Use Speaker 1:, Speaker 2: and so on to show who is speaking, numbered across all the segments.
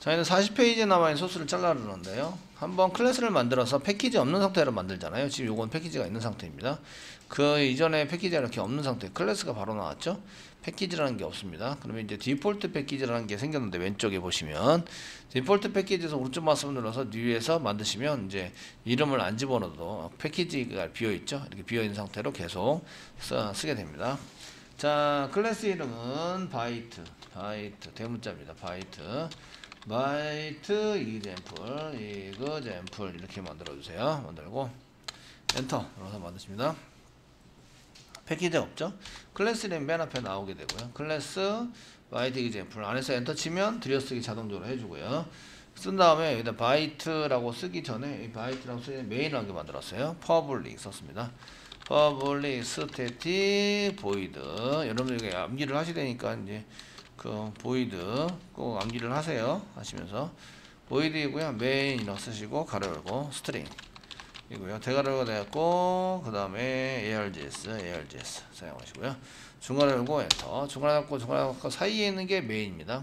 Speaker 1: 저희는 40페이지 남아있는 소스를 잘라주는데요. 한번 클래스를 만들어서 패키지 없는 상태로 만들잖아요. 지금 요건 패키지가 있는 상태입니다. 그 이전에 패키지가 이렇게 없는 상태, 클래스가 바로 나왔죠. 패키지라는 게 없습니다. 그러면 이제 디폴트 패키지라는 게 생겼는데, 왼쪽에 보시면 디폴트 패키지에서 오른쪽 마우스 눌러서 뉴에서 만드시면 이제 이름을 안 집어넣어도 패키지가 비어있죠. 이렇게 비어있는 상태로 계속 쓰게 됩니다. 자, 클래스 이름은 바이트 대문자입니다. 바이트 이그젬플 이렇게 만들어주세요. 만들고 엔터 눌러서 만드십니다. 패키지 없죠? 클래스 이름 맨 앞에 나오게 되고요. 클래스 바이트 이그젬플 안에서 엔터 치면 들여쓰기 자동적으로 해주고요. 쓴 다음에 여기다 바이트라고 쓰기 전에, 이 바이트라고 쓰기 메인이라는 게 만들었어요. 퍼블릭 썼습니다. 퍼블릭 스태틱 보이드. 여러분들 이게 암기를 하셔야 되니까 이제 그 보이드 꼭 암기를 하세요. 하시면서 보이드이고요. 메인이라고 쓰시고 가로 열고 스트링 이고요. 대가로가 되었고, 그 다음에 ARGS 사용하시고요. 중괄호 열고 엔터. 중괄호 사이에 있는 게 메인입니다.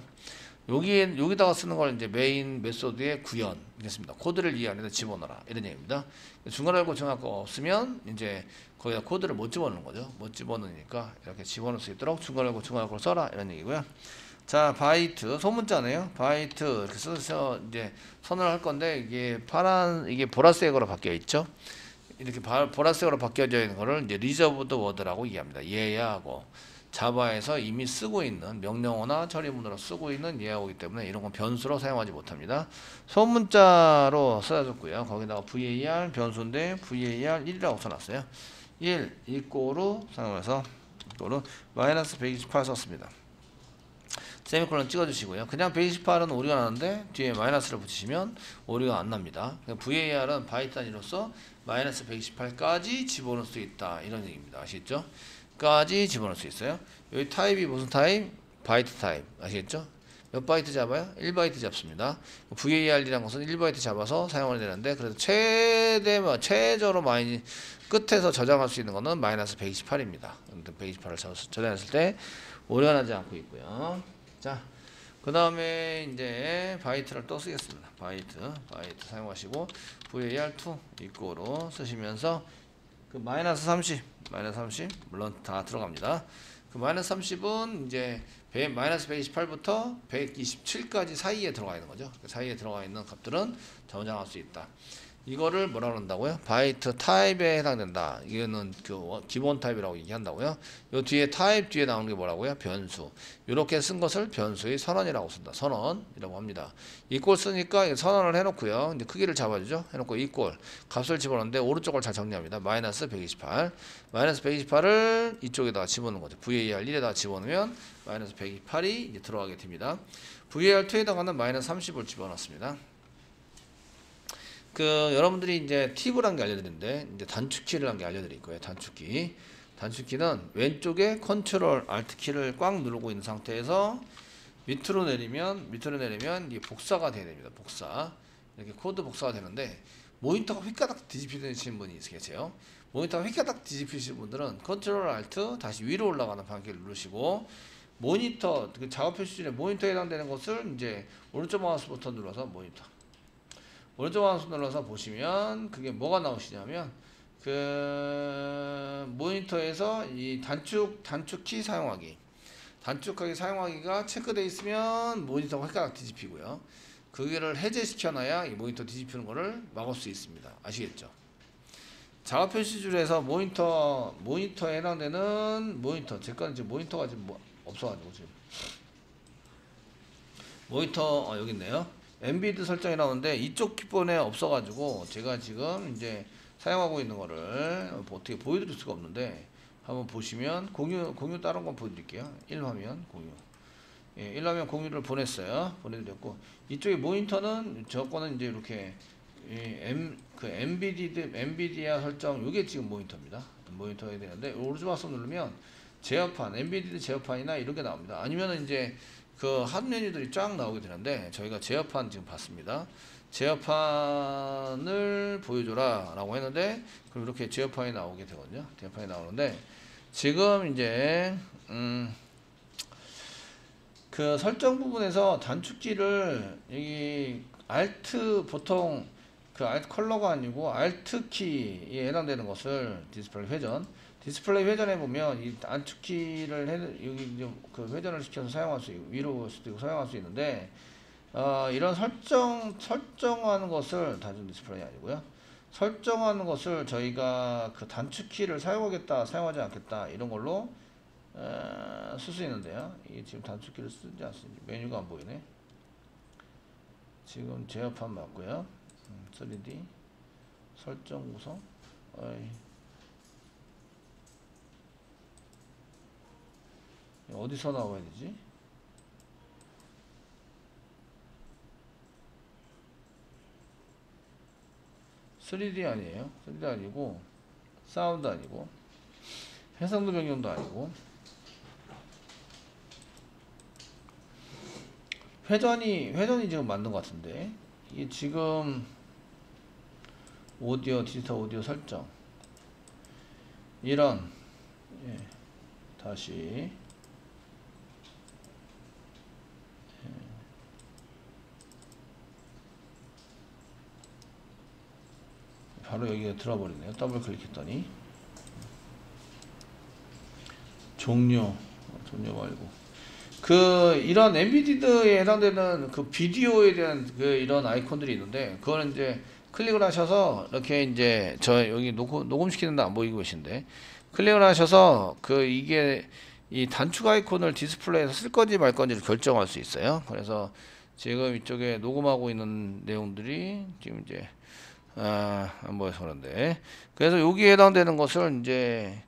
Speaker 1: 여기다가 쓰는 걸 이제 메인 메소드의 구현이겠습니다. 코드를 이 안에다 집어넣어라, 이런 얘기입니다. 중괄호 열고 중괄호 없으면 이제 거기다 코드를 못 집어넣는 거죠. 못 집어넣으니까 이렇게 집어넣을 수 있도록 중괄호 열고 중괄호를 써라, 이런 얘기고요. 자, 바이트 소문자네요. 바이트 이렇게 써서 이제 선언을 할 건데, 이게 보라색으로 바뀌어 있죠. 이렇게 보라색으로 바뀌어져 있는 거를 이제 리저브드 워드라고 얘기합니다. 예야하고 자바에서 이미 쓰고 있는 명령어나 처리문으로 쓰고 있는 예하고이기 때문에 이런 건 변수로 사용하지 못합니다. 소문자로 써줬고요. 거기다가 var 변수인데 var 1이라고 써놨어요. 1 이꼬르 사용해서 이꼬르 마이너스 128 썼습니다. 세미콜론 찍어주시고요. 그냥 128은 오류가 나는데 뒤에 마이너스를 붙이시면 오류가 안 납니다. var은 바이트 단위로서 마이너스 128까지 집어넣을 수 있다, 이런 얘기입니다. 아시겠죠? 까지 집어넣을 수 있어요. 여기 타입이 무슨 타입? 바이트 타입. 아시겠죠? 몇 바이트 잡아요? 1바이트 잡습니다. var이라는 것은 1바이트 잡아서 사용을 되는데, 그래서 최저로 끝에서 저장할 수 있는 것은 마이너스 128입니다. 128을 저장했을 때 오류가 나지 않고 있고요. 자, 그 다음에 이제 바이트를 또 쓰겠습니다. 바이트 사용하시고 var2 이꼬로 쓰시면서 그 마이너스 30 물론 다 들어갑니다. 그 마이너스 30은 이제 마이너스 128부터 127까지 사이에 들어가 있는 거죠. 그 사이에 들어가 있는 값들은 저장할 수 있다. 이거를 뭐라 그런다고요? 바이트 타입에 해당된다. 이거는 그 기본 타입이라고 얘기한다고요. 요 뒤에 타입 뒤에 나오는 게 뭐라고요? 변수. 이렇게 쓴 것을 변수의 선언이라고 쓴다. 선언이라고 합니다. 이꼴 쓰니까 선언을 해놓고요. 이제 크기를 잡아주죠. 해놓고 이꼴 값을 집어넣는데 오른쪽을 잘 정리합니다. 마이너스 128. 마이너스 128을 이쪽에다가 집어넣는 거죠. var 1에다가 집어넣으면 마이너스 128이 이제 들어가게 됩니다. var 2에다가는 마이너스 30을 집어넣습니다. 여러분들이 이제 팁을 한 게 알려드리는데, 이제 단축키를 한 게 알려드릴 거예요. 단축키는 왼쪽에 컨트롤 알트 키를 꽉 누르고 있는 상태에서 밑으로 내리면 이게 복사가 돼야 됩니다. 이렇게 코드 복사가 되는데, 모니터가 휘가닥 뒤집히시는 분이 계세요. 모니터가 휘가닥 뒤집히시는 분들은 컨트롤 알트 다시 위로 올라가는 방향키를 누르시고, 모니터 그 작업 표시줄에 모니터에 해당되는 것을 이제 오른쪽 마우스부터 눌러서 오른쪽 마우스 눌러서 보시면 그게 뭐가 나오시냐면, 그 모니터에서 이 단축키 사용하기가 체크되어 있으면 모니터가 헷갈려 뒤집히고요. 그거를 해제시켜놔야 이 모니터 뒤집히는 거를 막을 수 있습니다. 아시겠죠? 작업 표시줄에서 모니터에 해당되는 제 거는 지금 모니터가 지금 없어가지고 지금 모니터 여기 있네요. 엠비드 설정이 나오는데 이쪽 기본에 없어가지고 제가 지금 이제 사용하고 있는 거를 어떻게 보여드릴 수가 없는데, 한번 보시면 공유 다른 건 보여드릴게요. 1화면 공유. 1화면 공유를 보내드렸고, 이쪽에 모니터는 저 거는 이제 이렇게 엔비디아 설정, 요게 지금 모니터입니다. 모니터에 되는데 오른쪽 마우스 누르면 제어판, 엔비디드 제어판이나 이런 게 나옵니다. 아니면은 이제 그 한 메뉴들이 쫙 나오게 되는데, 저희가 제어판 지금 봤습니다. 제어판을 보여줘라 라고 했는데, 그럼 이렇게 제어판이 나오게 되거든요. 제어판이 나오는데, 지금 이제 그 설정 부분에서 단축키를 여기 Alt 보통 그 Alt 컬러가 아니고 Alt 키에 해당되는 것을 디스플레이 회전에 보면 이 단축키를 여기 그 회전을 시켜서 사용할 수 있고 위로 수도 있고 사용할 수 있는데 이런 설정하는 것을 단순 디스플레이 아니고요. 설정하는 것을 저희가 그 단축키를 사용하겠다 사용하지 않겠다 이런 걸로 쓸 수 있는데요. 이게 지금 단축키를 쓰지 않습니다. 메뉴가 안 보이네. 지금 제어판 맞고요. 3D 설정 구성 어디서 나와야 되지? (3D) 아니에요. 3D 아니고 사운드 아니고 해상도 변경도 아니고 회전이 지금 맞는 것 같은데 이게 지금 오디오 디지털 오디오 설정 이런 다시 바로 여기가 들어버리네요. 더블 클릭했더니 종료 말고 이런 엠비디드에 해당되는 그 비디오에 대한 이런 아이콘들이 있는데 그거는 이제 클릭을 하셔서 이렇게 이제 저 여기 녹음시키는데 안 보이고 계신데 클릭을 하셔서 이게 이 단축 아이콘을 디스플레이에서 쓸 건지 말 건지를 결정할 수 있어요. 그래서 지금 이쪽에 녹음하고 있는 내용들이 지금 이제 안 보여서 그런데 그래서 여기에 해당되는 것을 이제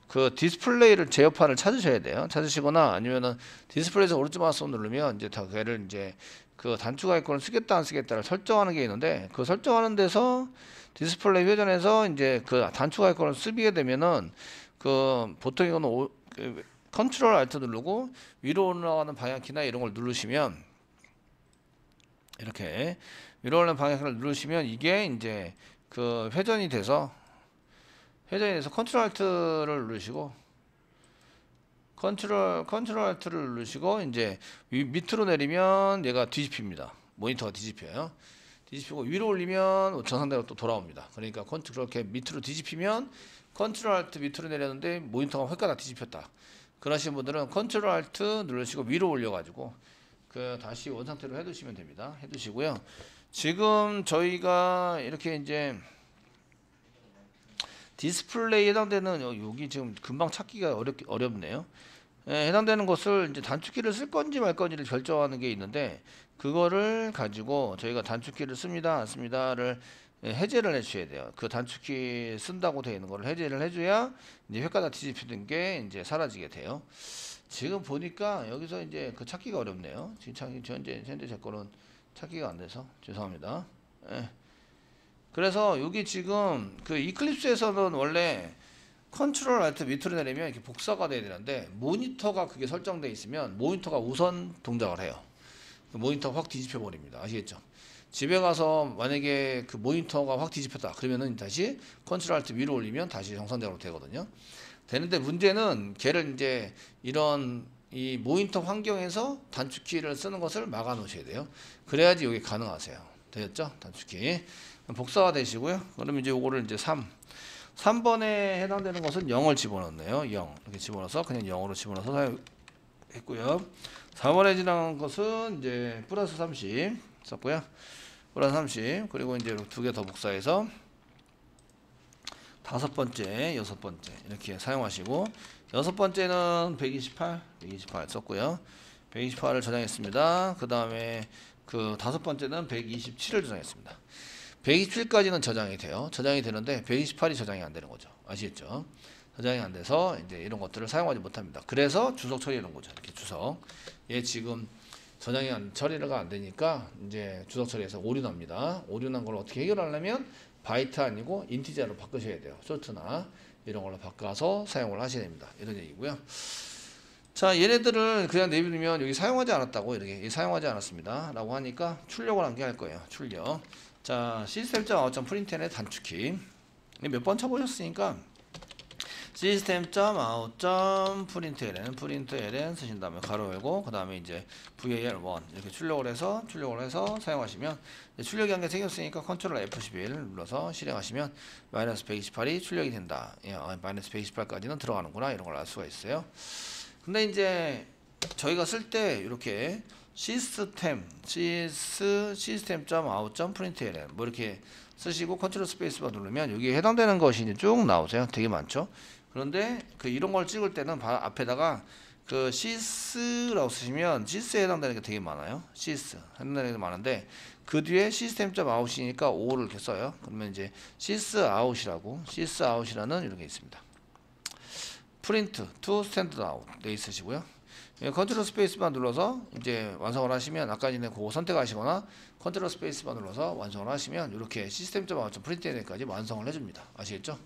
Speaker 1: 그 디스플레이를 제어판을 찾으셔야 돼요. 찾으시거나 아니면은 디스플레이에서 오른쪽 마우스 누르면 이제 다 걔를 이제 그 단축 아이콘을 쓰겠다 안 쓰겠다를 설정하는 게 있는데 그 설정하는 데서 디스플레이 회전에서 이제 그 단축 아이콘을 쓰게 되면은 보통 이거는 컨트롤 알트 누르고 위로 올라가는 방향키나 이런 걸 누르시면 이렇게 위로 올라가는 방향키를 누르시면 이게 이제 회전이 돼서 컨트롤 알트를 누르시고 컨트롤 알트를 누르시고 이제 밑으로 내리면 얘가 뒤집힙니다. 모니터가 뒤집혀요. 뒤집히고 위로 올리면 정상대로 또 돌아옵니다. 그러니까 그렇게 밑으로 뒤집히면 컨트롤 알트 밑으로 내렸는데 모니터가 획가닥 뒤집혔다. 그러신 분들은 컨트롤 알트 누르시고 위로 올려가지고 다시 원상태로 해두시면 됩니다. 해두시고요. 지금 저희가 이렇게 이제 디스플레이에 해당되는 여기 지금 금방 찾기가 어렵네요. 해당되는 것을 이제 단축키를 쓸 건지 말 건지를 결정하는 게 있는데 그거를 가지고 저희가 단축키를 씁니다 안 씁니다를 해제를 해주셔야 돼요. 그 단축키 쓴다고 되어 있는 거를 해제를 해줘야 이제 획가닥 뒤집히는 게 이제 사라지게 돼요. 지금 보니까 여기서 이제 찾기가 어렵네요. 지금 현재 제 거는 찾기가 안 돼서 죄송합니다. 그래서 여기 지금 이클립스에서는 원래 컨트롤 알트 밑으로 내리면 이렇게 복사가 돼야 되는데 모니터가 그게 설정되어 있으면 모니터가 우선 동작을 해요. 모니터가 확 뒤집혀 버립니다. 아시겠죠? 집에 가서 만약에 모니터가 확 뒤집혔다 그러면은 다시 컨트롤 알트 위로 올리면 다시 정상적으로 되거든요. 되는데 문제는 걔를 이제 이런 이 모니터 환경에서 단축키를 쓰는 것을 막아 놓으셔야 돼요. 그래야지 이게 가능하세요. 되셨죠? 단축키 복사가 되시고요. 그러면 이제 요거를 이제 3번에 해당되는 것은 0을 집어넣네요. 0 이렇게 집어넣어서 그냥 0으로 집어넣어서 사용했고요. 4번에 지나간 것은 이제 플러스 30 썼고요. 플러스 30 그리고 이제 두 개 더 복사해서 5번째, 6번째 이렇게 사용하시고 6번째는 128 썼고요. 128을 저장했습니다. 그 다음에 5번째는 127을 저장했습니다. 127까지는 저장이 돼요. 저장이 되는데 128이 저장이 안 되는 거죠. 아시겠죠? 저장이 안 돼서 이제 이런 것들을 사용하지 못합니다. 그래서 주석 처리하는 거죠. 이렇게 주석. 얘 지금 처리가 안 되니까 이제 주석 처리해서 오류 납니다. 오류 난 걸 어떻게 해결하려면 바이트 아니고 인티저로 바꾸셔야 돼요. 쇼트나 이런 걸로 바꿔서 사용을 하셔야 됩니다. 이런 얘기고요. 자, 얘네들을 그냥 내비두면 여기 사용하지 않았다고 이렇게 사용하지 않았습니다. 라고 하니까 출력을 한 개 할 거예요. 출력. 자, 시스템.out.println의 단축키 몇 번 쳐보셨으니까 system.out.println println 쓰신 다음에 가로 열고 그 다음에 이제 var1 이렇게 출력을 해서 사용하시면 출력이 한 개 생겼으니까 컨트롤 F11 눌러서 실행하시면 마이너스 128이 출력이 된다. 예, 마이너스 128까지는 들어가는구나 이런 걸 알 수가 있어요. 근데 이제 저희가 쓸 때 이렇게 system.out.println 뭐 이렇게 쓰시고 컨트롤 스페이스바 누르면 여기에 해당되는 것이 이제 쭉 나오세요. 되게 많죠. 그런데 그 이런 걸 찍을 때는 앞에다가 그 sys라고 쓰시면 sys에 해당되는 게 되게 많아요. sys 해당되는 게 많은데 그 뒤에 system.out이니까 5를 이렇게 써요. 그러면 이제 sysout이라는 이런 게 있습니다. print to standout 네 있으시고요. 컨트롤 스페이스바 눌러서 이제 완성을 하시면 아까 전에 그거 선택하시거나 컨트롤 스페이스바 눌러서 완성을 하시면 이렇게 system.out.println까지 완성을 해줍니다. 아시겠죠?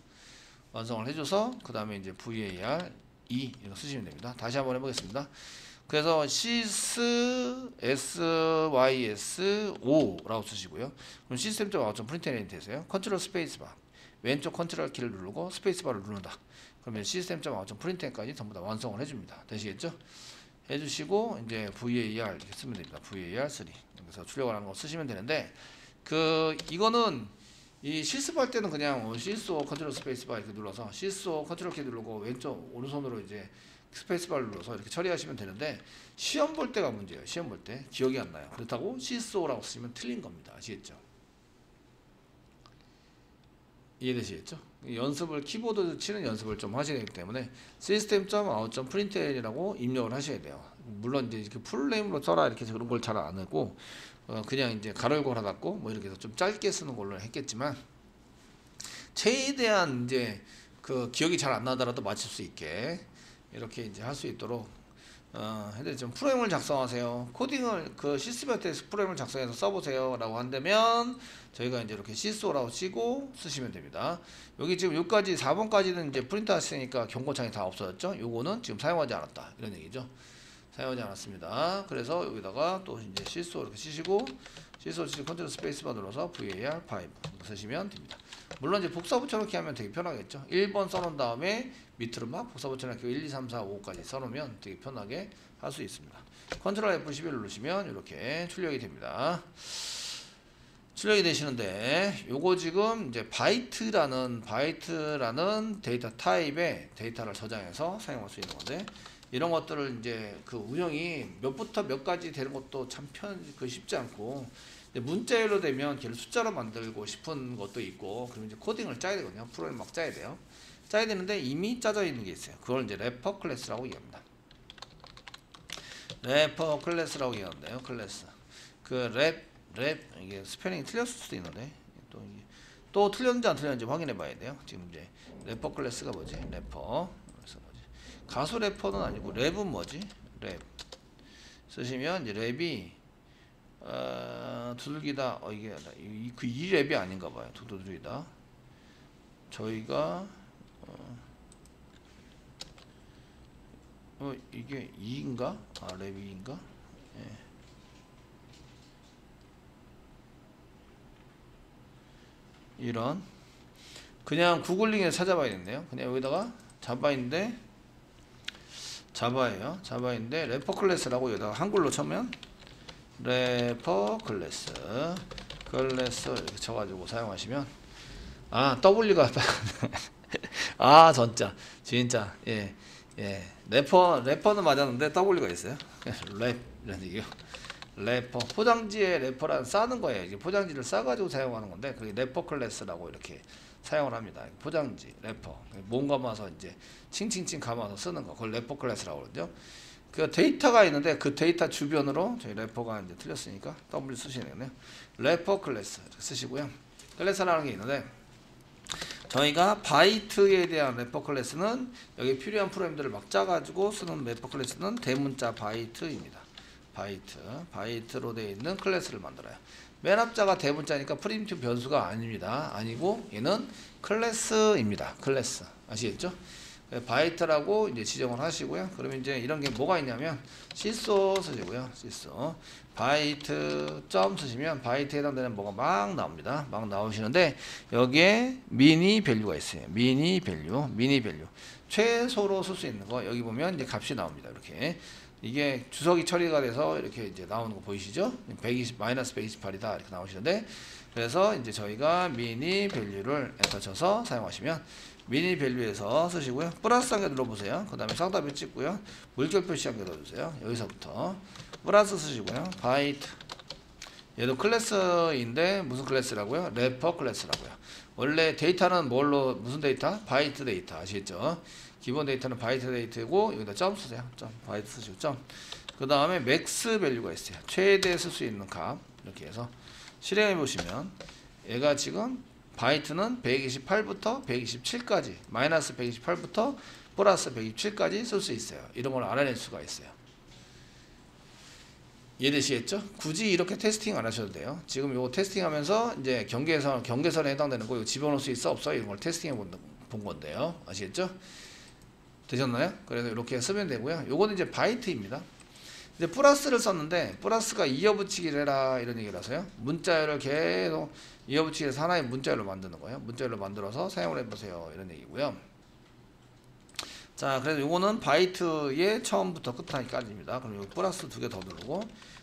Speaker 1: 완성을 해줘서 그 다음에 이제 var 2 이거 쓰시면 됩니다. 다시 한번 해보겠습니다. 그래서 sys 5라고 쓰시고요. 그럼 system.out.println이 되세요. 컨트롤 스페이스바 왼쪽 컨트롤 키를 누르고 스페이스바를 누른다. 그러면 system.out.println까지 전부 다 완성을 해줍니다. 되시겠죠? 해주시고 이제 var 이렇게 쓰면 됩니다. var 3 그래서 출력을 하는 거 쓰시면 되는데 이거는 이 실습할 때는 그냥 sys 컨트롤 스페이스바 이렇게 눌러서 sys 컨트롤 키 누르고 왼쪽 오른손으로 이제 스페이스바를 눌러서 이렇게 처리하시면 되는데 시험 볼 때가 문제예요. 시험 볼 때 기억이 안 나요. 그렇다고 syso라고 쓰시면 틀린 겁니다. 아시겠죠? 이해되시겠죠? 연습을 키보드 치는 연습을 좀 하셔야 되기 때문에 system.out.println이라고 입력을 하셔야 돼요. 물론 이제 이렇게 풀네임으로 써라 이렇게 그런 걸 잘 안 하고 그냥 이제 가로 열고 하나 닫고 뭐 이렇게 해서 좀 짧게 쓰는 걸로 했겠지만 최대한 이제 그 기억이 잘 안 나더라도 맞출 수 있게 이렇게 이제 할 수 있도록 애들이 좀 프로그램을 작성하세요. 코딩을 그 시스템한테 프로그램을 작성해서 써보세요 라고 한다면 저희가 이제 이렇게 syso라고 치고 쓰시면 됩니다. 여기 지금 여기까지 4번까지는 이제 프린트 하시니까 경고창이 다 없어졌죠. 요거는 지금 사용하지 않았다 이런 얘기죠. 사용하지 않았습니다. 그래서 여기다가 또 이제 syso 이렇게 치시고 syso 치시고 컨트롤 스페이스바 눌러서 var5 쓰시면 됩니다. 물론 이제 복사 붙여넣기 하면 되게 편하겠죠. 1번 써놓은 다음에 밑으로 막 복사 붙여넣기 1, 2, 3, 4, 5까지 써놓으면 되게 편하게 할 수 있습니다. 컨트롤 F11 누르시면 이렇게 출력이 됩니다. 출력이 되시는데 요거 지금 이제 바이트라는 데이터 타입의 데이터를 저장해서 사용할 수 있는 건데 이런 것들을 이제 그 운영이 몇부터 몇까지 되는 것도 참 쉽지 않고 문자열로 되면 걔를 숫자로 만들고 싶은 것도 있고 그러면 이제 코딩을 짜야 되거든요. 프로그램 막 짜야 돼요. 짜야 되는데 이미 짜져 있는 게 있어요. 그걸 이제 래퍼 클래스라고 얘기합니다. 래퍼 클래스라고 얘기하는데요. 클래스 그 랩 이게 스페링이 틀렸을 수도 있는데 또 틀렸는지 안 틀렸는지 확인해 봐야 돼요. 지금 이제 래퍼 클래스가 뭐지? 래퍼 그래서 뭐지? 가수 래퍼는 아니고 랩은 뭐지? 랩 쓰시면 이제 랩이 두들기다 이게 그 이 랩이 아닌가 봐요. 두들기다 저희가 이게 2인가? 랩 2인가? 예. 이런 그냥 구글링에서 찾아봐야겠네요. 그냥 여기다가 자바인데 자바인데 래퍼 클래스라고 여기다가 한글로 쳐면 래퍼 클래스 이렇게 쳐가지고 사용하시면 W가 진짜 예 래퍼는 맞았는데 W가 있어요. 랩 이런 얘기요. 래퍼 포장지에 래퍼란 싸는 거예요. 이게 포장지를 싸가지고 사용하는 건데 그게 래퍼 클래스라고 이렇게 사용을 합니다. 포장지 래퍼 몸 감아서 이제 칭칭칭 감아서 쓰는 거 그걸 래퍼 클래스라고 그러죠. 그 데이터가 있는데 그 데이터 주변으로 저희 래퍼가 이제 틀렸으니까 W 쓰시네요. 래퍼 클래스 쓰시고요. 클래스라는 게 있는데 저희가 바이트에 대한 래퍼 클래스는 여기 필요한 프로그램들을 막 짜가지고 쓰는 래퍼 클래스는 대문자 바이트입니다. 바이트로 되어 있는 클래스를 만들어요. 맨 앞자가 대문자니까 프리미티브 변수가 아니고 얘는 클래스입니다. 클래스 아시겠죠? 바이트라고 이제 지정을 하시고요. 그러면 이제 이런 게 뭐가 있냐면 syso 쓰시고요. syso 바이트 점 쓰시면 바이트에 해당되는 뭐가 막 나옵니다. 막 나오시는데 여기에 미니 밸류가 있어요. 미니 밸류 최소로 쓸 수 있는 거 여기 보면 이제 값이 나옵니다. 이렇게 이게 주석이 처리가 돼서 이렇게 이제 나오는 거 보이시죠? 120 마이너스 128이다 이렇게 나오시는데, 그래서 이제 저희가 미니 밸류를 엔터 쳐서 사용하시면 미니 밸류에서 쓰시고요. 플러스 한 개 눌러보세요. 그 다음에 쌍따비 찍고요. 물결 표시 한 개 넣어주세요. 여기서부터 플러스 쓰시고요. 바이트, 얘도 클래스인데 무슨 클래스라고요? 래퍼 클래스라고요. 원래 데이터는 뭘로, 무슨 데이터? 바이트 데이터 아시겠죠? 기본 데이터는 바이트 데이터고 여기다 점 쓰세요. 점, 바이트 쓰시고 점. 그 다음에 맥스 밸류가 있어요. 최대 쓸 수 있는 값. 이렇게 해서 실행해 보시면 얘가 지금 바이트는 128부터 127까지, 마이너스 128부터 플러스 127까지 쓸 수 있어요. 이런 걸 알아낼 수가 있어요. 이해되시겠죠? 굳이 이렇게 테스팅 안 하셔도 돼요. 지금 요거 테스팅 하면서 이제 경계선에 해당되는 거 이거 집어넣을 수 있어 없어? 이런 걸 테스팅해 본 건데요. 아시겠죠? 되셨나요? 그래서 이렇게 쓰면 되고요. 요거는 이제 바이트입니다. 이제 플러스를 썼는데 플러스가 이어붙이기를 해라 이런 얘기라서요. 문자열을 계속 이어붙이기 해서 하나의 문자열로 만드는 거예요. 문자열로 만들어서 사용을 해보세요. 이런 얘기고요. 자, 그래서 요거는 바이트의 처음부터 끝까지입니다. 그럼 여기 플러스 2개 더 누르고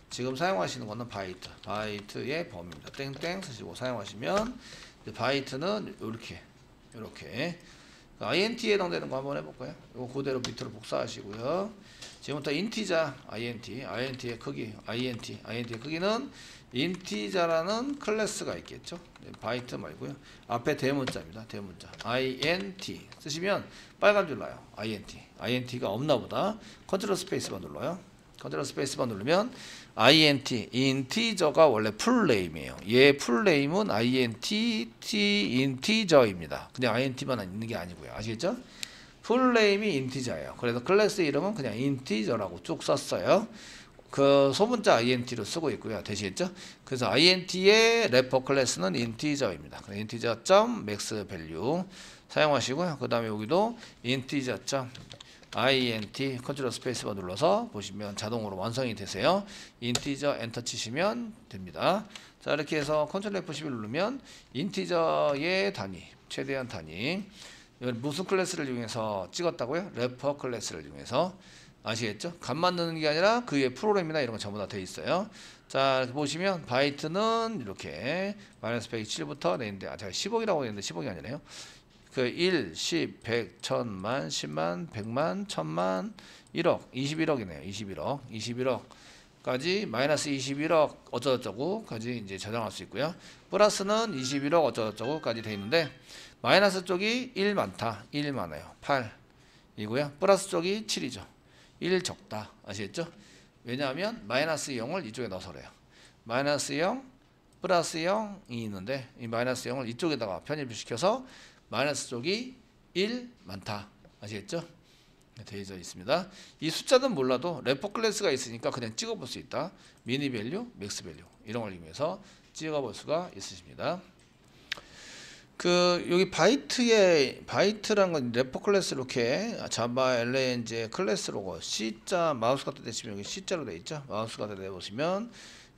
Speaker 1: 지금 사용하시는 거는 바이트의 범위입니다. 땡땡 쓰시고 사용하시면 바이트는 이렇게 int에 해당되는 거 한번 해볼까요? 이거 그대로 밑으로 복사하시고요. 지금부터 인티자 int의 크기 int의 크기는 인티자라는 클래스가 있겠죠. 바이트 말고요. 앞에 대문자입니다. 대문자 int 쓰시면 빨간 줄 나요. int가 없나 보다. 컨트롤 스페이스바 눌러요. 컨트롤 스페이스바 누르면 인티저가 원래 풀네임이에요. 얘 풀네임은 인티저입니다. 그냥 int만 있는 게 아니고요. 아시겠죠? 풀네임이 인티저예요. 그래서 클래스 이름은 그냥 인티저라고 쭉 썼어요. 그 소문자 int로 쓰고 있고요. 되시겠죠? 그래서 int의 래퍼 클래스는 인티저입니다. 인티저 점 맥스 밸류 사용하시고요. 그 다음에 여기도 인티저 점 int 컨트롤 스페이스바 눌러서 보시면 자동으로 완성이 되세요. 인티저 엔터 치시면 됩니다. 자, 이렇게 해서 컨트롤 F11 누르면 인티저의 단위, 최대한 단위, 무슨 클래스를 이용해서 찍었다고요? 래퍼 클래스를 이용해서. 아시겠죠? 값만 넣는 게 아니라 그 위에 프로그램이나 이런 거 전부 다 돼 있어요. 자, 이렇게 보시면 바이트는 이렇게 마이너스 127부터 내는데 제가 10억이라고 했는데 10억이 아니네요. 그 1, 10, 100, 1000만, 10만, 100만, 1000만, 1억, 21억이네요. 21억까지 마이너스 21억 어쩌고저쩌고까지 이제 저장할 수 있고요. 플러스는 21억 어쩌고저쩌고까지 돼 있는데 마이너스 쪽이 1 많다, 1 많아요. 8이고요. 플러스 쪽이 7이죠. 1 적다. 아시겠죠? 왜냐하면 마이너스 0을 이쪽에 넣어서 그래요. 마이너스 0, 플러스 0이 있는데 이 마이너스 0을 이쪽에다가 편입을 시켜서 마이너스 쪽이 1 많다. 아시겠죠? 되어 있습니다. 이 숫자는 몰라도 래퍼 클래스가 있으니까 그냥 찍어볼 수 있다. 미니 밸류, 맥스 밸류 이런 걸 이용해서 찍어볼 수가 있으십니다. 여기 바이트라는 건 래퍼 클래스 이렇게 자바 LANG 클래스로고 C자 마우스 갖다 대시면 여기 C자로 되어 있죠. 마우스 갖다 대보시면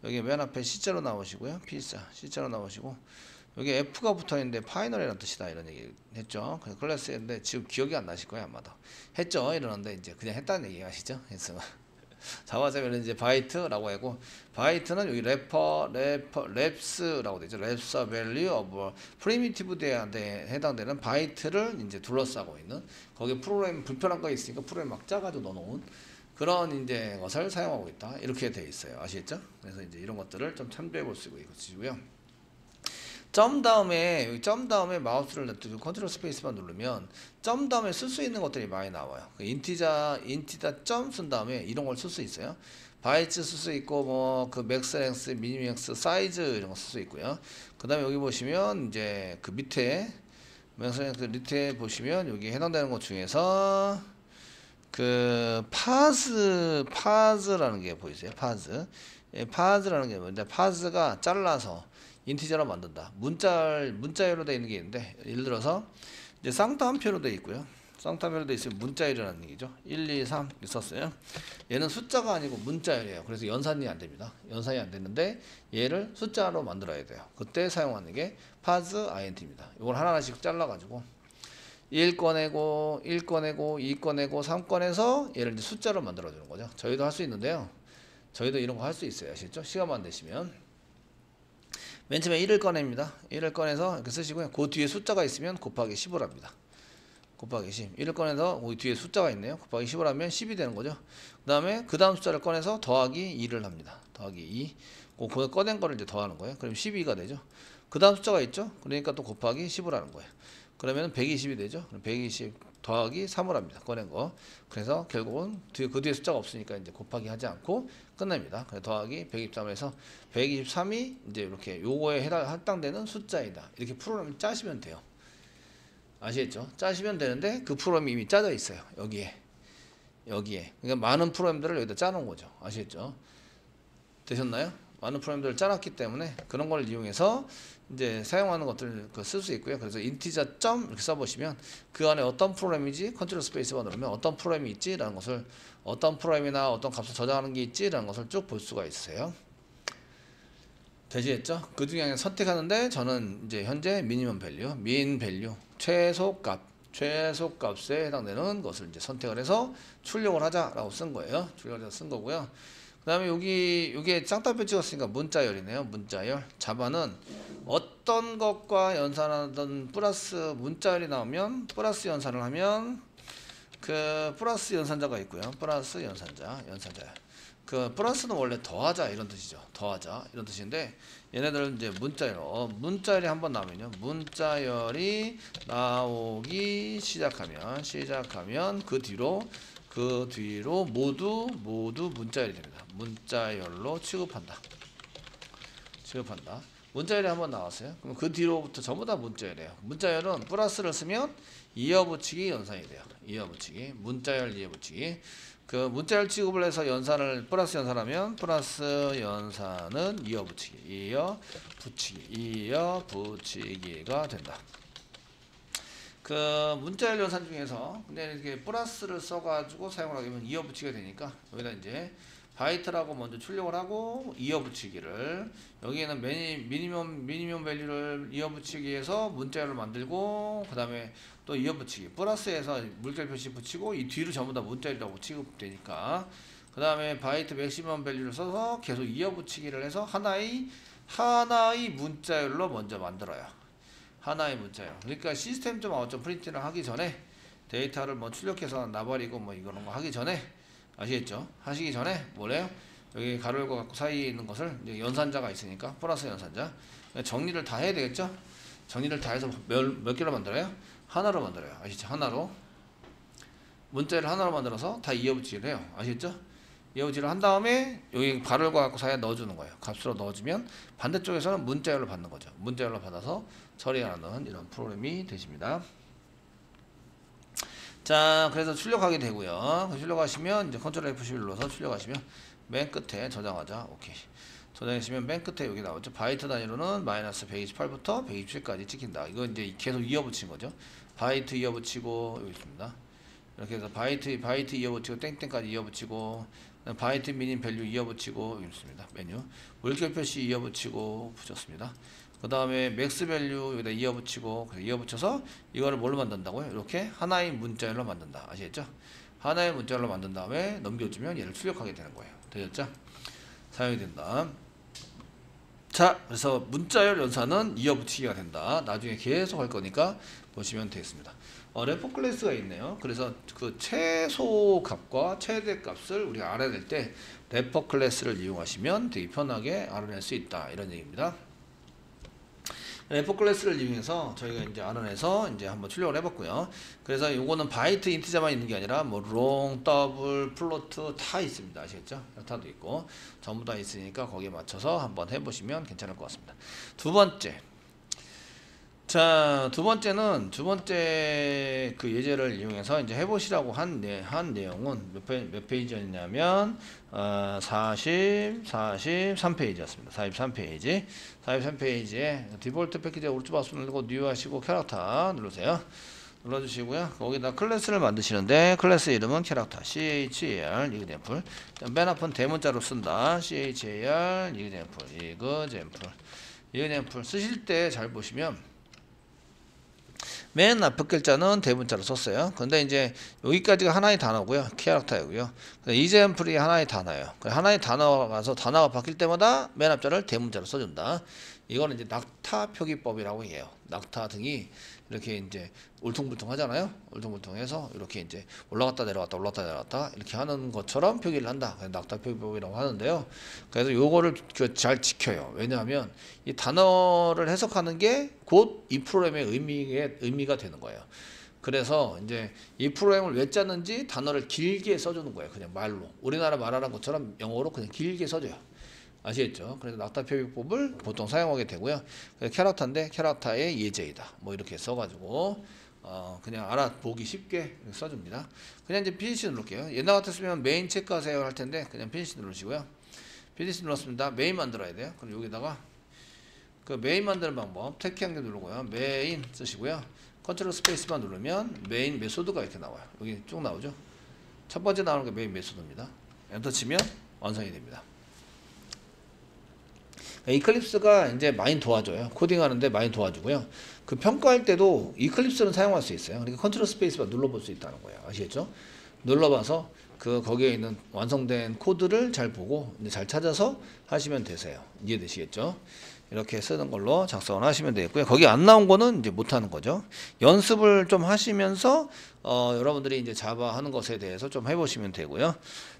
Speaker 1: 여기 맨 앞에 C자로 나오시고요. C자로 나오시고 여기 F가 붙어 있는데 파이널이라는 뜻이다 이런 얘기 했죠. 그 클래스인데 지금 기억이 안 나실 거예요 아마도. 했죠 이러는데 이제 그냥 했다는 얘기 아시죠? 그래서 자바자면 이제 바이트라고 하고 바이트는 여기 랩스라고 되죠. 랩서 밸류 오브 프리미티브에 해당되는 바이트를 이제 둘러싸고 있는 거기 프로그램 불편한 거 있으니까 프로그램 막 짜가지고 넣어놓은 그런 이제 것을 사용하고 있다 이렇게 되어 있어요. 아시겠죠? 그래서 이제 이런 것들을 좀 참조해 볼 수 있고요. 점 다음에 마우스를 놔두고 컨트롤 스페이스만 누르면 점 다음에 쓸 수 있는 것들이 많이 나와요. 인티자 점 쓴 다음에 이런 걸 쓸 수 있어요. 바이트 쓸 수 있고 뭐 그 맥스 랭스, 미니맥스, 사이즈 이런 거 쓸 수 있고요. 그다음에 여기 보시면 이제 그 밑에 맥스 랭스 밑에 보시면 여기 해당되는 것 중에서 그 파즈라는 게 보이세요? 파즈라는 게 뭔데? 파즈가 잘라서 인티저로 만든다. 문자열로 되어 있는 게 있는데 예를 들어서 이제 쌍따 한 표로 되어 있고요. 쌍따 한 표로 되어 있으면 문자열이라는 얘기죠. 1, 2, 3 있었어요. 얘는 숫자가 아니고 문자열이에요. 그래서 연산이 안 됩니다. 연산이 안 되는데 얘를 숫자로 만들어야 돼요. 그때 사용하는 게 파즈 int입니다. 이걸 하나하나씩 잘라가지고 1 꺼내고 1 꺼내고 2 꺼내고 3 꺼내서 얘를 이제 숫자로 만들어 주는 거죠. 저희도 할 수 있는데요. 저희도 이런 거 할 수 있어요. 아시죠? 시간만 되시면 맨 처음에 1을 꺼냅니다. 1을 꺼내서 이렇게 쓰시고요. 그 뒤에 숫자가 있으면 곱하기 10을 합니다. 곱하기 10. 1을 꺼내서 그 뒤에 숫자가 있네요. 곱하기 10을 하면 10이 되는 거죠. 그 다음 숫자를 꺼내서 더하기 2를 합니다. 더하기 2. 그 꺼낸 거를 이제 더하는 거예요. 그럼 12가 되죠. 그 다음 숫자가 있죠. 그러니까 또 곱하기 10을 하는 거예요. 그러면 120이 되죠. 120 더하기 3을 합니다. 꺼낸 거. 그래서 결국은 그 뒤에 숫자가 없으니까 이제 곱하기 하지 않고 끝납니다. 그래서 더하기 123에서 123이 이제 이렇게 요거에 할당되는 숫자이다. 이렇게 프로그램을 짜시면 돼요. 아시겠죠? 짜시면 되는데 그 프로그램이 이미 짜져 있어요. 여기에. 그러니까 많은 프로그램들을 여기다 짜놓은 거죠. 아시겠죠? 되셨나요? 많은 프로그램들을 짜놨기 때문에 그런 걸 이용해서 이제 사용하는 것들을 쓸 수 있고요. 그래서 인티저 점 이렇게 써보시면 그 안에 어떤 프로그램이지 컨트롤 스페이스바 누르면 어떤 프로그램이 있지라는 것을 어떤 프로그램이나 어떤 값을 저장하는 게 있지라는 것을 쭉 볼 수가 있어요. 되시겠죠? 그 중에 선택하는데 저는 이제 현재 미니멈 밸류, 민 밸류, 최소값에 해당되는 것을 이제 선택을 해서 출력을 하자라고 쓴 거예요. 출력을 해서 쓴 거고요. 그 다음에 여기에 쌍따옴표 찍었으니까 문자열이네요. 문자열. 자바는 어떤 것과 연산하던 플러스 문자열이 나오면 플러스 연산을 하면 그 플러스 연산자가 있고요. 플러스 연산자야. 그 플러스는 원래 더하자 이런 뜻이죠. 더하자 이런 뜻인데 얘네들은 이제 문자열이 한번 나오면요. 문자열이 나오기 시작하면 그 뒤로 모두 문자열이 됩니다. 문자열로 취급한다. 문자열이 한번 나왔어요. 그럼 그 뒤로부터 전부 다 문자열이에요. 문자열은 플러스를 쓰면 이어붙이기 연산이 돼요. 이어붙이기. 문자열 이어붙이기. 그 문자열 취급을 해서 플러스 연산하면 플러스 연산은 이어붙이기가 된다. 그 문자열 연산 중에서 근데 이렇게 플러스를 써가지고 사용을 하게 되면 이어붙이기가 되니까 여기다 이제 바이트라고 먼저 출력을 하고 이어붙이기를 여기에는 미니멈 밸류를 이어붙이기해서 문자열을 만들고 그 다음에 또 이어붙이기 플러스에서 물결 표시 붙이고 이 뒤로 전부 다 문자열이라고 취급되니까 그 다음에 바이트 맥시멈 밸류를 써서 계속 이어붙이기를 해서 하나의 문자열로 먼저 만들어요. 하나의 문자열. 그러니까 시스템 좀 아웃 좀 프린트를 하기 전에 데이터를 뭐 출력해서 놔버리고 뭐 이런 거 하기 전에 아시겠죠? 하시기 전에 뭐래요? 여기 가로 열고 갖고 사이에 있는 것을 이제 연산자가 있으니까 플러스 연산자 정리를 다 해야 되겠죠? 정리를 다 해서 몇 개로 만들어요? 하나로 만들어요. 아시죠? 하나로 문자를 하나로 만들어서 다 이어붙이기를 해요. 아시겠죠? 이어붙이기를 한 다음에 여기 가로 열고 갖고 사이에 넣어주는 거예요. 값으로 넣어주면 반대쪽에서는 문자열로 받는 거죠. 문자열로 받아서 처리하는 이런 프로그램이 되십니다. 자, 그래서 출력하게 되고요. 출력하시면 이제 컨트롤 F11 눌러서 출력하시면 맨 끝에 저장하자. 오케이. 저장했으면 맨 끝에 여기 나오죠. 바이트 단위로는 마이너스 128부터 127까지 찍힌다. 이거 이제 계속 이어붙인 거죠. 바이트 이어붙이고 여기 있습니다. 이렇게 해서 바이트 이어붙이고 땡땡까지 이어붙이고 바이트 미닌 밸류 이어붙이고 여기 있습니다. 메뉴 물결 표시 이어붙이고 붙였습니다. 그 다음에 맥스 밸류 여기다 이어붙이고 이어붙여서 이거를 뭘로 만든다고요? 이렇게 하나의 문자열로 만든다. 아시겠죠? 하나의 문자열로 만든 다음에 넘겨주면 얘를 출력하게 되는 거예요. 되셨죠? 사용이 된다. 자, 그래서 문자열 연산은 이어붙이기가 된다. 나중에 계속 할 거니까 보시면 되겠습니다. 래퍼 클래스가 있네요. 그래서 그 최소 값과 최대 값을 우리가 알아야 될 때 래퍼 클래스를 이용하시면 되게 편하게 알아낼 수 있다. 이런 얘기입니다. 래퍼 클래스를 이용해서 저희가 이제 알아내서 이제 한번 출력을 해봤고요. 그래서 요거는 바이트 인티저만 있는 게 아니라 뭐 롱, 더블, 플로트 다 있습니다. 아시겠죠? 여타도 있고 전부 다 있으니까 거기에 맞춰서 한번 해보시면 괜찮을 것 같습니다. 두 번째. 자, 두 번째 그 예제를 이용해서 이제 해보시라고 한 내용은 몇 페이지였냐면 43페이지였습니다. 43페이지에 디폴트 패키지 오른쪽 마우스 누르고 뉴 하시고 캐릭터 누르세요. 눌러주시고요. 거기다 클래스를 만드시는데 클래스 이름은 캐릭터 CHAR 이그젠플. 맨 앞은 대문자로 쓴다. CHAR 이그젠플 쓰실 때 잘 보시면 맨 앞에 글자는 대문자로 썼어요. 근데 이제 여기까지가 하나의 단어고요. 캐릭터이고요. 이젠플이 하나의 단어예요. 하나의 단어가 가서 단어가 바뀔 때마다 맨 앞자를 대문자로 써준다. 이거는 이제 낙타 표기법이라고 해요. 낙타 등이 이렇게 이제 울퉁불퉁 하잖아요. 울퉁불퉁해서 이렇게 이제 올라갔다 내려갔다 이렇게 하는 것처럼 표기를 한다. 낙타 표기법이라고 하는데요. 그래서 요거를 잘 지켜요. 왜냐하면 이 단어를 해석하는 게 곧 이 프로그램의 의미가 되는 거예요. 그래서 이제 이 프로그램을 왜 짰는지 단어를 길게 써주는 거예요. 그냥 말로. 우리나라 말하는 것처럼 영어로 그냥 길게 써줘요. 아시겠죠? 그래서 낙타 표기법을 보통 사용하게 되고요. 캐릭터인데 캐릭터의 예제이다. 뭐 이렇게 써가지고 그냥 알아보기 쉽게 써줍니다. 그냥 이제 피니시 누를게요. 옛날 같았으면 메인 체크하세요 할 텐데 그냥 피니시 누르시고요. 피니시 눌렀습니다. 메인 만들어야 돼요. 그럼 여기다가 그 메인 만드는 방법 탭키 한 개 누르고요. 메인 쓰시고요. 컨트롤 스페이스만 누르면 메인 메소드가 이렇게 나와요. 여기 쭉 나오죠. 첫 번째 나오는 게 메인 메소드입니다. 엔터 치면 완성이 됩니다. 이클립스가 이제 많이 도와줘요. 코딩하는데 많이 도와주고요. 그 평가할 때도 이클립스는 사용할 수 있어요. 그러니까 컨트롤 스페이스만 눌러볼 수 있다는 거예요. 아시겠죠? 눌러봐서 그 거기에 있는 완성된 코드를 잘 보고 이제 잘 찾아서 하시면 되세요. 이해되시겠죠? 이렇게 쓰는 걸로 작성을 하시면 되겠고요. 거기 안 나온 거는 이제 못 하는 거죠. 연습을 좀 하시면서 여러분들이 이제 자바 하는 것에 대해서 좀 해보시면 되고요.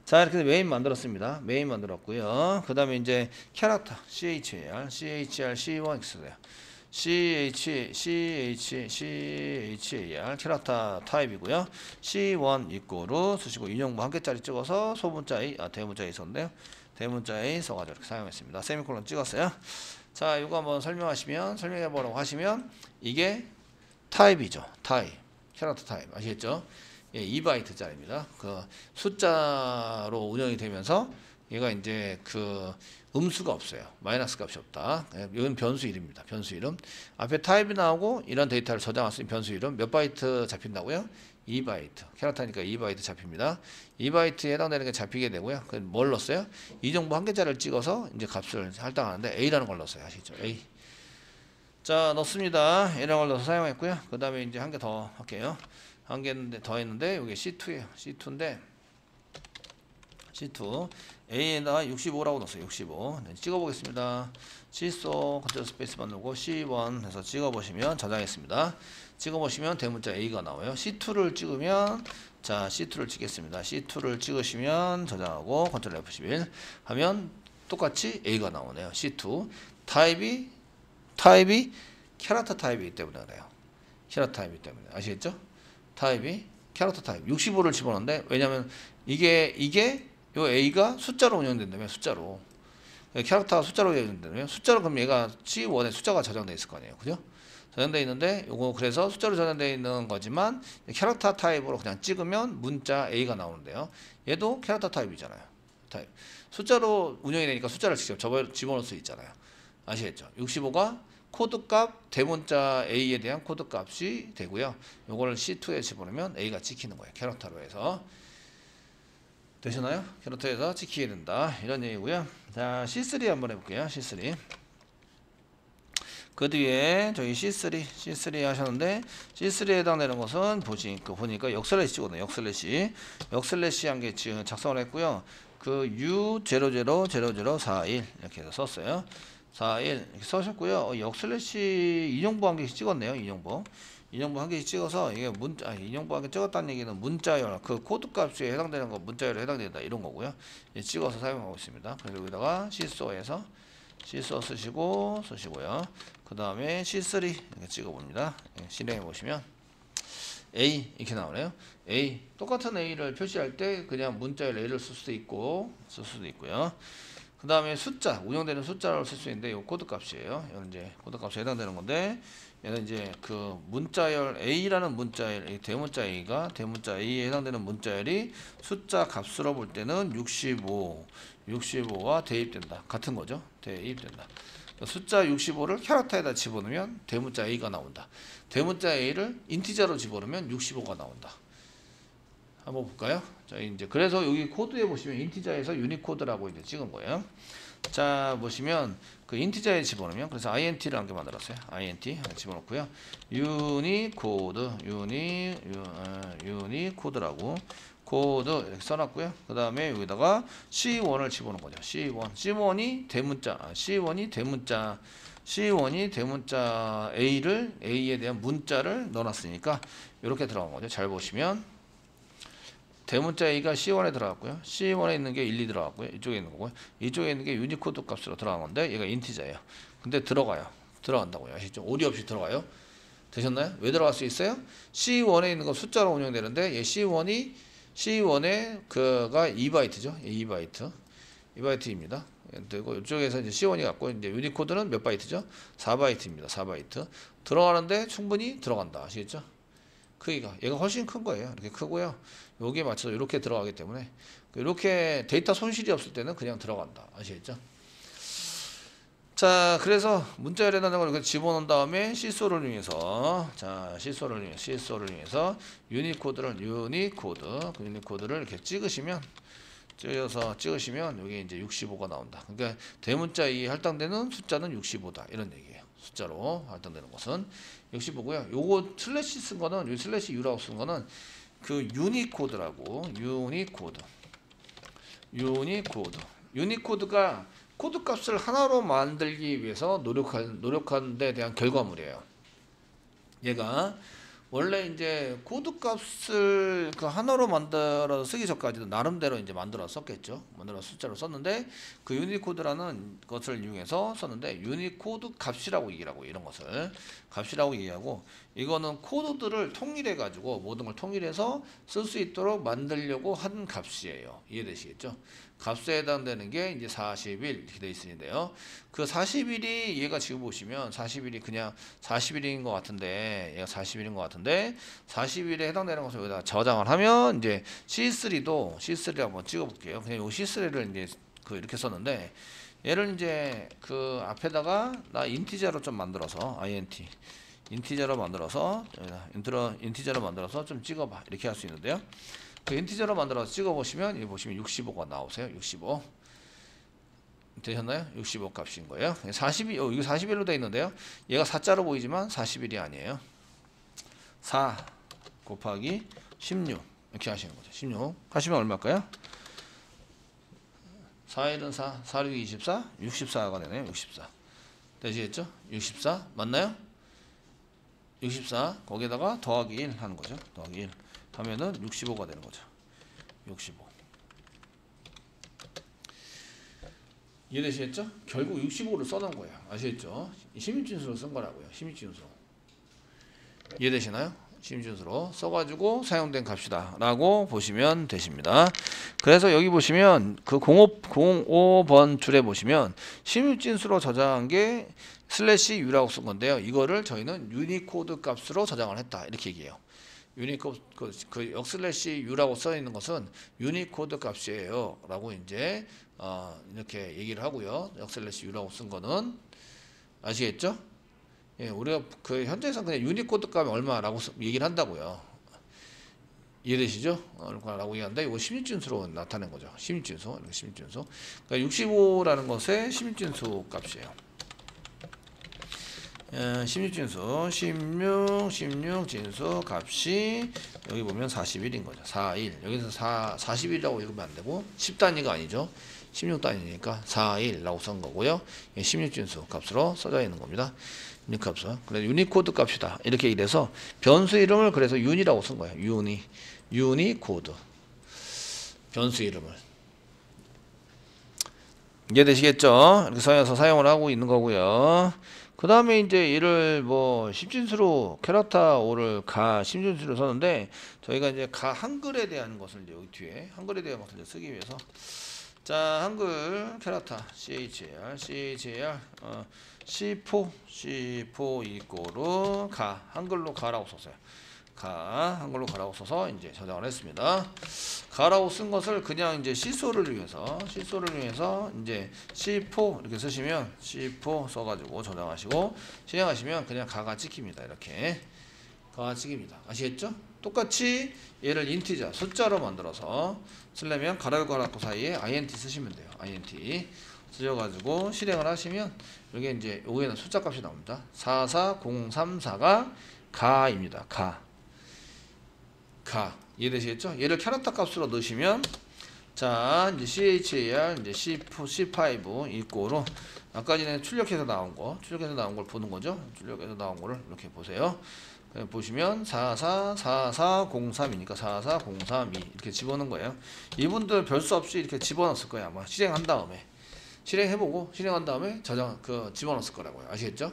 Speaker 1: 자, 이렇게 메인 만들었습니다. 메인 만들었고요. 그 다음에 이제 캐릭터 CHAR C1X래요. CHAR 캐릭터 타입이고요. C1 이꼬르 쓰시고 인용부 한 개짜리 찍어서 소문자 A, 대문자 A 썼는데요. 대문자 A 써가지고 이렇게 사용했습니다. 세미콜론 찍었어요. 자, 이거 한번 설명해 보라고 하시면 이게 타입이죠. 타입. 캐릭터 타입. 아시겠죠? 예, 2바이트짜리입니다. 그 숫자로 운영이 되면서 얘가 이제 그 음수가 없어요. 마이너스 값이 없다. 이건 변수 이름입니다. 변수 이름. 앞에 타입이 나오고 이런 데이터를 저장할 수 있는 변수 이름 몇 바이트 잡힌다고요? 2바이트. 캐릭터니까 2바이트 잡힙니다. 2바이트에 해당되는 게 잡히게 되고요. 뭘 넣었어요? 이 정보 한 개짜리를 찍어서 이제 값을 할당하는데 A라는 걸 넣었어요. 아시죠? A. 자, 넣습니다. A라는 걸 넣어서 사용했고요. 그 다음에 이제 한 개 더 할게요. 한 개 더 했는데 이게 C2예요. C2인데 C2 A에다가 65라고 넣었어요. 65. 네, 찍어보겠습니다. C소 컨트롤 스페이스만 누르고 C1 해서 찍어보시면 저장했습니다. 찍어보시면 대문자 A가 나와요. C2를 찍으면 자 C2를 찍겠습니다. C2를 찍으시면 저장하고 컨트롤 F11 하면 똑같이 A가 나오네요. C2 타입이 캐릭터 타입이기 때문에 그래요. 캐릭터 타입이기 때문에 아시겠죠? 타입이 캐릭터 타입 65를 집어넣는데 왜냐면 이게 요 A가 숫자로 운영된다면 숫자로 캐릭터가 숫자로 운영된다면 숫자로 그럼 얘가 C1에 숫자가 저장되어 있을 거 아니에요. 그죠? 저장되어 있는데 요거 그래서 숫자로 저장되어 있는 거지만 캐릭터 타입으로 그냥 찍으면 문자 A가 나오는데요. 얘도 캐릭터 타입이잖아요. 타입. 숫자로 운영이 되니까 숫자를 직접 집어넣을 수 있잖아요. 아시겠죠? 65가 코드값 대문자 A에 대한 코드값이 되고요. 요거를 C2에 집어넣으면 A가 찍히는 거예요. 캐릭터로 해서. 되시나요? 캐릭터에서 찍히게 된다. 이런 얘기고요. 자, C3 한번 해볼게요. C3. 그 뒤에 저희 C3 하셨는데 C3에 해당되는 것은 보니까 역슬래시 찍었네요. 역슬래시 한 개 지금 작성을 했고요. 그 U000041 이렇게 해서 썼어요. 41 이렇게 써셨고요. 역슬래시 인용부 한 개씩 찍었네요. 인용부 한 개씩 찍어서 이게 인용부 한 개 찍었다는 얘기는 문자열 그 코드 값에 해당되는 거 문자열에 해당된다 이런 거고요. 찍어서 사용하고 있습니다. 그리고 여기다가 C소에서 C소 쓰시고요. 그 다음에 C3 이렇게 찍어봅니다. 실행해 보시면 A 이렇게 나오네요. A 똑같은 A를 표시할 때 그냥 문자열 A를 쓸 수도 있고요. 그 다음에 숫자 운영되는 숫자를 쓸 수 있는데 이 코드 값이에요. 이건 이제 코드 값에 해당되는 건데 얘는 이제 그 문자열 A라는 문자열 대문자 A가 대문자 A에 해당되는 문자열이 숫자 값으로 볼 때는 65와 대입된다. 같은 거죠. 대입된다. 숫자 65를 캐릭터에다 집어넣으면 대문자 A가 나온다. 대문자 A를 인티저로 집어넣으면 65가 나온다. 한번 볼까요? 자, 이제 그래서 여기 코드에 보시면 인티저에서 유니코드라고 이제 찍은 거예요. 자 보시면 그 인티저에 집어넣으면 그래서 int를 한개 만들었어요. int 집어넣고요. 유니코드 유니코드라고 코드 이렇게 써놨고요. 그 다음에 여기다가 C1을 집어넣은 거죠. C1이 대문자 C1이 대문자 A에 대한 문자를 넣어놨으니까 이렇게 들어간 거죠. 잘 보시면 대문자 A가 C1에 들어갔고요. C1에 있는 게 1, 2 들어갔고요. 이쪽에 있는 거고요. 이쪽에 있는 게 유니코드 값으로 들어간 건데 얘가 인티저예요. 근데 들어간다고요. 아시죠? 오리 없이 들어가요. 되셨나요? 왜 들어갈 수 있어요? C1에 있는 거 숫자로 운영되는데 얘 C1에 그가 2바이트죠. 2바이트입니다. 그리고 이쪽에서 이제 C1이 갖고 이제 유니코드는 몇 바이트죠? 4바이트입니다. 4바이트. 들어가는데 충분히 들어간다. 아시겠죠? 크기가 얘가 훨씬 큰 거예요. 이렇게 크고요. 여기에 맞춰서 이렇게 들어가기 때문에 이렇게 데이터 손실이 없을 때는 그냥 들어간다. 아시겠죠? 자, 그래서 문자열에다가 이렇게 집어넣은 다음에 시소를 이용해서 유니코드를 이렇게 찍으시면 여기 이제 65가 나온다. 그러니까 대문자에 할당되는 숫자는 65다. 이런 얘기예요. 숫자로 할당되는 것은 65고요. 요거 슬래시 쓴 거는 슬래시 U라고 쓴 거는 그 유니코드라고 유니코드가 코드 값을 하나로 만들기 위해서 노력한 데 대한 결과물이에요. 얘가 원래 이제 코드 값을 그 하나로 만들어서 쓰기 전까지도 나름대로 이제 만들어서 숫자로 썼는데 그 유니코드라는 것을 이용해서 썼는데 유니코드 값이라고 얘기하고 이런 것을 값이라고 얘기하고 이거는 코드들을 통일해 가지고 모든 걸 통일해서 쓸 수 있도록 만들려고 한 값이에요. 이해되시겠죠? 값에 해당되는 게 이제 40일 이렇게 되어 있으니까요. 그 40일이 얘가 지금 보시면 40일이 그냥 40일인 것 같은데 얘가 40일인 것 같은데 40일에 해당되는 것을 여기다 저장을 하면 이제 C3를 한번 찍어볼게요. 그냥 요 C3를 이제 이렇게 썼는데 얘를 이제 그 앞에다가 나 인티저로 좀 만들어서 인티저로 만들어서 좀 찍어봐 이렇게 할 수 있는데요. 그 인티저로 만들어서 찍어보시면 여기 보시면 65가 나오세요. 65 되셨나요? 65 값인 거예요. 40이 이거 40일로 되어 있는데요. 얘가 4자로 보이지만 40일이 아니에요. 4 곱하기 16 이렇게 하시는 거죠. 16 하시면 얼마일까요? 4일은 4, 4, 6, 24, 64가 되네요. 64 되시겠죠? 64 맞나요? 64 거기에다가 더하기 1 하는 거죠. 더하기 1 하면은 65가 되는 거죠. 65 이해되시겠죠? 결국 65를 써놓은 거예요. 아시겠죠? 심입진수로 쓴 거라고요. 심입진수 이해되시나요? 심입진수로 써가지고 사용된 값이다 라고 보시면 되십니다. 그래서 여기 보시면 그 05번 줄에 보시면 심입진수로 저장한 게 슬래시 U라고 쓴 건데요. 이거를 저희는 유니코드 값으로 저장을 했다 이렇게 얘기해요. 유니코드 그 역슬래시 U라고 써 있는 것은 유니코드 값이에요 라고 이제 이렇게 얘기를 하고요. 역슬래시 U라고 쓴 거는 아시겠죠? 예, 우리가 그 현재에서는 그냥 유니코드 값이 얼마라고 얘기를 한다고요. 이해되시죠? 라고 얘기하는데 이거 심입진수로 나타낸 거죠. 심입진수. 그러니까 65라는 것의 심입진수 값이에요. 심입진수 16 진수 값이 여기 보면 41인 거죠. 41 여기서 40이라고 읽으면 안 되고 10단위가 아니죠. 16단위니까 41라고 쓴 거고요. 16진수 값으로 써져 있는 겁니다. 유니값은 그래서 유니코드 값이다 이렇게 이래서 변수 이름을 그래서 유니라고 쓴 거예요. 유니코드 변수 이름을 이해되시겠죠? 이렇게 써서 사용을 하고 있는 거고요. 그 다음에 이제 얘를 뭐 심진수로 캐라타 5를 심진수로 썼는데 저희가 이제 한글에 대한 것을 이제 여기 뒤에 한글에 대한 것을 이제 쓰기 위해서 자 한글 캐라타 CHAR C4 이꼬르 한글로 가라고 썼어요. 한글로 가라고 써서 이제 저장을 했습니다. 가라고 쓴 것을 그냥 이제 시소를 위해서 이제 C4 이렇게 쓰시면 C4 써가지고 저장하시고 실행하시면 그냥 가가 찍힙니다. 이렇게 가가 찍힙니다. 아시겠죠? 똑같이 얘를 인티저 숫자로 만들어서 쓰려면 가로열고 가로닫고 사이에 int 쓰시면 돼요. int 쓰셔가지고 실행을 하시면 여기 이제 여기에는 숫자 값이 나옵니다. 44034가 가입니다. 가. 이해되시겠죠? 얘를 캐릭터 값으로 넣으시면 자 이제 char 이제 c5 이꼬로 아까 전에 출력해서 나온 걸 보는 거죠. 출력해서 나온 거를 이렇게 보세요. 보시면 444403이니까 44032 이렇게 집어넣은 거예요. 이분들 별 수 없이 이렇게 집어넣었을 거예요. 아마 실행한 다음에 실행해보고 실행한 다음에 집어넣었을 거라고요. 아시겠죠?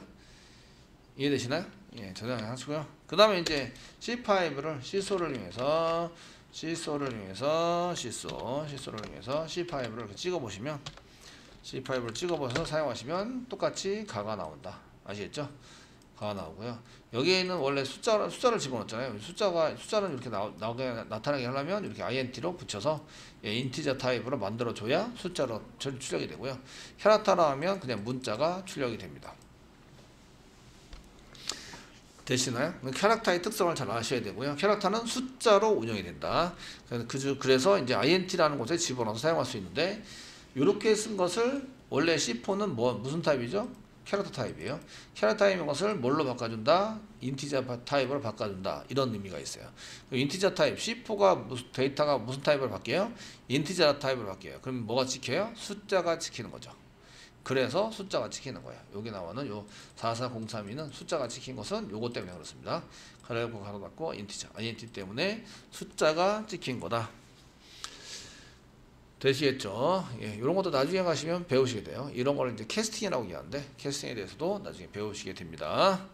Speaker 1: 이해되시나요? 예, 저장하시고요. 그 다음에 이제 C5를 C소를 이용해서 C5를 이용해서 C5를 이렇게 찍어보시면 C5를 찍어봐서 사용하시면 똑같이 가가 나온다. 아시겠죠? 가가 나오고요. 여기에는 원래 숫자를 집어넣었잖아요. 숫자는 이렇게 나타나게 하려면 이렇게 int로 붙여서 인티저 타입으로 만들어줘야 숫자로 출력이 되고요. 캐릭터로 하면 그냥 문자가 출력이 됩니다. 되시나요? 캐릭터의 특성을 잘 아셔야 되고요. 캐릭터는 숫자로 운영이 된다. 그래서 이제 int라는 곳에 집어넣어서 사용할 수 있는데 이렇게 쓴 것을 원래 C4는 무슨 타입이죠? 캐릭터 타입이에요. 캐릭터 타입인 것을 뭘로 바꿔준다? 인티저 타입으로 바꿔준다. 이런 의미가 있어요. 인티저 타입 C4가 데이터가 무슨 타입으로 바뀌어요? 인티저 타입으로 바뀌어요. 그럼 뭐가 찍혀요? 숫자가 찍히는 거죠. 그래서 숫자가 찍히는 거야. 여기 나오는 요 44032는 숫자가 찍힌 것은 요거 때문에 그렇습니다. 가로열고 가로 닫고 인티저 int 때문에 숫자가 찍힌 거다. 되시겠죠? 예, 이런 것도 나중에 가시면 배우시게 돼요. 이런 거를 이제 캐스팅이라고 얘기하는데 캐스팅에 대해서도 나중에 배우시게 됩니다.